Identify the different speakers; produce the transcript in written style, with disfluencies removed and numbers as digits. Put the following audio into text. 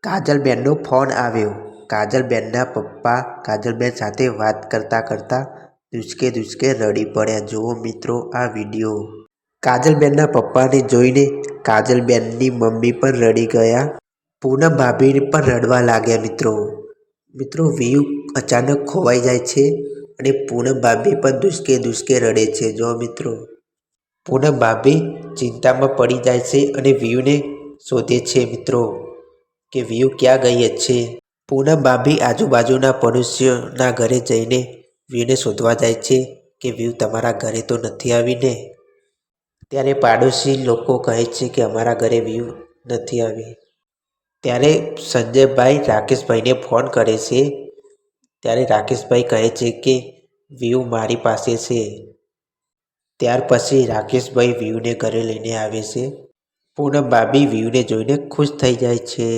Speaker 1: કાજલબેનનો phone આવ્યો. કાજલબેનના પપ્પા કાજલબેન સાથે વાત કરતા કરતા દૂચકે રડી પડ્યા. જુઓ મિત્રો આ વિડીયો. કાજલબેનના પપ્પાને જોઈને કાજલબેનની મમ્મી પણ રડી ગયા. પૂનમ ભાભી પણ રડવા લાગ્યા. મિત્રો વીયુ અચાનક ખોવાઈ જાય છે અને પૂનમ ભાભી પણ દૂચકે રડે છે. જો મિત્રો પૂનમ ભાભી ચિંતામાં પડી જાય છે અને વીયુને શોધે છે મિત્રો કે વીયુ ક્યાં ગઈ છે. પૂનમ ભાભી આજુબાજુના પડોશીઓના ઘરે જઈને વીયુને શોધવા જાય છે કે વીયુ તમારા ઘરે તો નથી આવી ને. ત્યારે પાડોશી લોકો કહે છે કે અમારા ઘરે વીયુ નથી આવી. ત્યારે સંજયભાઈ રાકેશભાઈને ફોન કરે છે. ત્યારે રાકેશભાઈ કહે છે કે વીયુ મારી પાસે છે. ત્યાર પછી રાકેશભાઈ વીયુને ઘરે લઈને આવે છે. પૂનમ ભાભી વીયુને જોઈને ખુશ થઈ જાય છે.